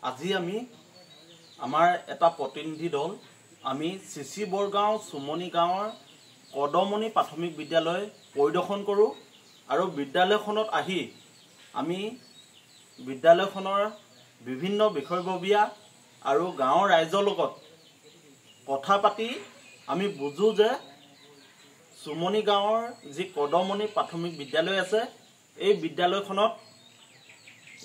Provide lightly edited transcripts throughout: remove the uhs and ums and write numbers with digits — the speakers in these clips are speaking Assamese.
আজি আমি আমাৰ এটা প্ৰতিনিধি দল আমি চিচি বৰগাঁও সুমনি গাঁৱৰ কদমনি প্ৰাথমিক বিদ্যালয় পৰিদৰ্শন কৰোঁ আৰু বিদ্যালয়খনত আহি আমি বিদ্যালয়খনৰ বিভিন্ন বিষয়ববীয়া আৰু গাঁৱৰ ৰাইজৰ লগত কথা পাতি আমি বুজো যে সুমনি গাঁৱৰ যি কদমনি প্ৰাথমিক বিদ্যালয় আছে এই বিদ্যালয়খনত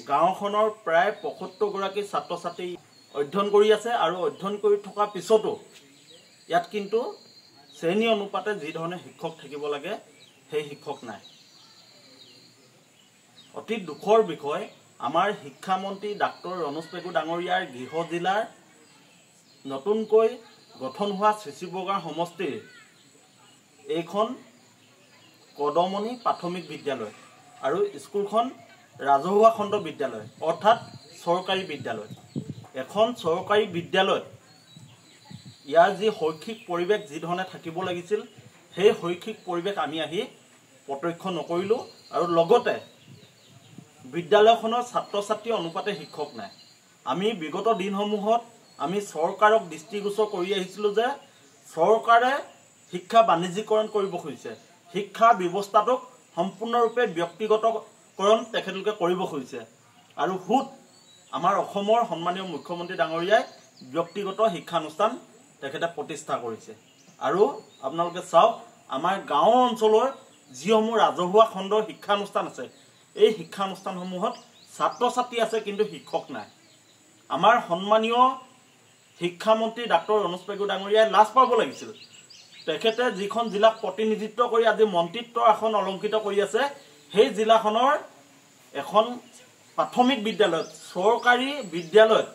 গাঁওখনৰ প্ৰায় ৭৫ গৰাকী ছাত্ৰ ছাত্ৰী অধ্যয়ন কৰি আছে আৰু অধ্যয়ন কৰি থকা পিছতো ইয়াত কিন্তু শ্ৰেণী অনুপাতে যি ধৰণে শিক্ষক থাকিব লাগে সেই শিক্ষক নাই। অতি দুখৰ বিষয় আমাৰ শিক্ষামন্ত্ৰী ডাক্তৰ ৰণোজ পেগু ডাঙৰীয়াৰ গৃহ জিলাৰ নতুনকৈ গঠন হোৱা চিচি বৰগাঁও সমষ্টিৰ এইখন কদমনি প্ৰাথমিক বিদ্যালয় আৰু স্কুলখন ৰাজহুৱা খণ্ড বিদ্যালয় অৰ্থাৎ চৰকাৰী বিদ্যালয়। এখন চৰকাৰী বিদ্যালয়ত ইয়াৰ যি শৈক্ষিক পৰিৱেশ যি ধৰণে থাকিব লাগিছিল সেই শৈক্ষিক পৰিৱেশ আমি আহি প্ৰত্যক্ষ নকৰিলোঁ আৰু লগতে বিদ্যালয়খনৰ ছাত্ৰ ছাত্ৰী অনুপাতে শিক্ষক নাই। আমি বিগত দিনসমূহত আমি চৰকাৰক দৃষ্টিগোচৰ কৰি আহিছিলোঁ যে চৰকাৰে শিক্ষা বাণিজ্যিকৰণ কৰিব খুজিছে, শিক্ষা ব্যৱস্থাটোক সম্পূৰ্ণৰূপে ব্যক্তিগতকৰণ তেখেতলোকে কৰিব খুজিছে আৰু সুদ আমাৰ অসমৰ সন্মানীয় মুখ্যমন্ত্ৰী ডাঙৰীয়াই ব্যক্তিগত শিক্ষানুষ্ঠান তেখেতে প্ৰতিষ্ঠা কৰিছে। আৰু আপোনালোকে চাওক আমাৰ গাঁও অঞ্চলৰ যিসমূহ ৰাজহুৱা খণ্ডৰ শিক্ষানুষ্ঠান আছে এই শিক্ষানুষ্ঠানসমূহত ছাত্ৰ ছাত্ৰী আছে কিন্তু শিক্ষক নাই। আমাৰ সন্মানীয় শিক্ষামন্ত্ৰী ডাক্তৰ ৰণোজ পেগু ডাঙৰীয়াই লাজ পাব লাগিছিল। তেখেতে যিখন জিলাক প্ৰতিনিধিত্ব কৰি আজি মন্ত্ৰিত্বৰ আসন অলংকৃত কৰি আছে সেই জিলাখনৰ এখন প্ৰাথমিক বিদ্যালয়ত চৰকাৰী বিদ্যালয়ত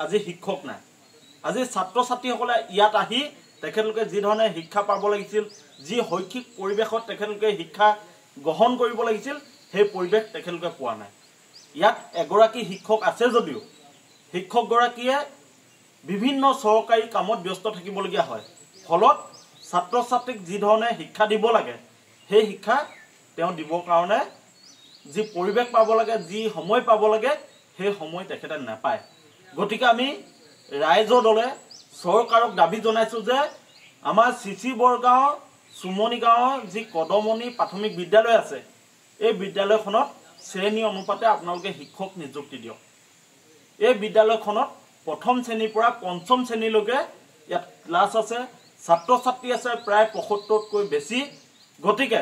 আজি শিক্ষক নাই। আজি ছাত্ৰ ছাত্ৰীসকলে ইয়াত আহি তেখেতলোকে যি ধৰণে শিক্ষা পাব লাগিছিল, যি শৈক্ষিক পৰিৱেশত তেখেতলোকে শিক্ষা গ্ৰহণ কৰিব লাগিছিল সেই পৰিৱেশ তেখেতলোকে পোৱা নাই। ইয়াত এগৰাকী শিক্ষক আছে যদিও শিক্ষকগৰাকীয়ে বিভিন্ন চৰকাৰী কামত ব্যস্ত থাকিবলগীয়া হয়, ফলত ছাত্ৰ ছাত্ৰীক যি ধৰণে শিক্ষা দিব লাগে সেই শিক্ষা তেওঁ দিবৰ কাৰণে যি পৰিৱেশ পাব লাগে, যি সময় পাব লাগে সেই সময় তেখেতে নাপায়। গতিকে আমি ৰাইজৰ দলে চৰকাৰক দাবী জনাইছোঁ যে আমাৰ চিচি বৰগাঁও সুমনি গাঁৱৰ যি কদমনি প্ৰাথমিক বিদ্যালয় আছে এই বিদ্যালয়খনত শ্ৰেণী অনুপাতে আপোনালোকে শিক্ষক নিযুক্তি দিয়ক। এই বিদ্যালয়খনত প্ৰথম শ্ৰেণীৰ পৰা পঞ্চম শ্ৰেণীলৈকে ইয়াত ক্লাছ আছে, ছাত্ৰ ছাত্ৰী আছে প্ৰায় ৭৫তকৈ বেছি। গতিকে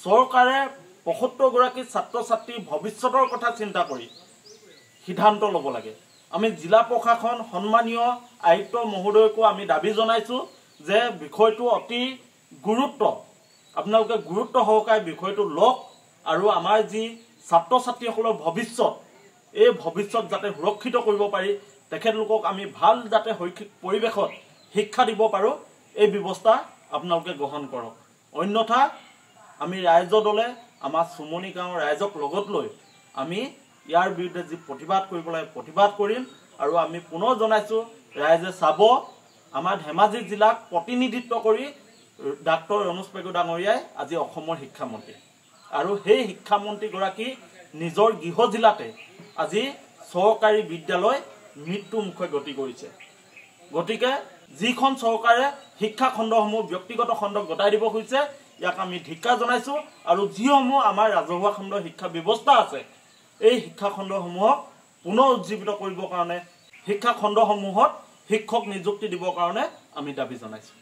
চৰকাৰে ৭৫ গৰাকী ছাত্ৰ ছাত্ৰীৰ ভৱিষ্যতৰ কথা চিন্তা কৰি সিদ্ধান্ত ল'ব লাগে। আমি জিলা প্ৰশাসন সন্মানীয় আয়ুক্ত মহোদয়কো আমি দাবী জনাইছোঁ যে বিষয়টো অতি গুৰুত্ব, আপোনালোকে গুৰুত্ব সহকাৰে বিষয়টো লওক আৰু আমাৰ যি ছাত্ৰ ছাত্ৰীসকলৰ ভৱিষ্যত এই ভৱিষ্যত যাতে সুৰক্ষিত কৰিব পাৰি, তেখেতলোকক আমি ভাল যাতে শৈক্ষিক পৰিৱেশত শিক্ষা দিব পাৰোঁ এই ব্যৱস্থা আপোনালোকে গ্ৰহণ কৰক। অন্যথা আমি ৰাইজৰ দলে আমাৰ সুমনি গাঁৱৰ ৰাইজক লগত লৈ আমি ইয়াৰ বিৰুদ্ধে যি প্ৰতিবাদ কৰিব লাগে প্ৰতিবাদ কৰিম। আৰু আমি পুনৰ জনাইছোঁ ৰাইজে চাব আমাৰ ধেমাজি জিলাক প্ৰতিনিধিত্ব কৰি ডাক্তৰ ৰণোজ পেগু ডাঙৰীয়াই আজি অসমৰ শিক্ষামন্ত্ৰী আৰু সেই শিক্ষামন্ত্ৰীগৰাকী নিজৰ গৃহ জিলাতে আজি চৰকাৰী বিদ্যালয় মৃত্যুমুখে গতি কৰিছে। গতিকে যিখন চৰকাৰে শিক্ষা খণ্ডসমূহ ব্যক্তিগত খণ্ডক গতাই দিব খুজিছে ইয়াক আমি ধিক্কাৰ জনাইছোঁ আৰু যিসমূহ আমাৰ ৰাজহুৱা খণ্ডৰ শিক্ষা ব্যৱস্থা আছে এই শিক্ষা খণ্ডসমূহক পুনৰ উজ্জীৱিত কৰিবৰ কাৰণে শিক্ষা খণ্ডসমূহত শিক্ষক নিযুক্তি দিবৰ কাৰণে আমি দাবী জনাইছোঁ।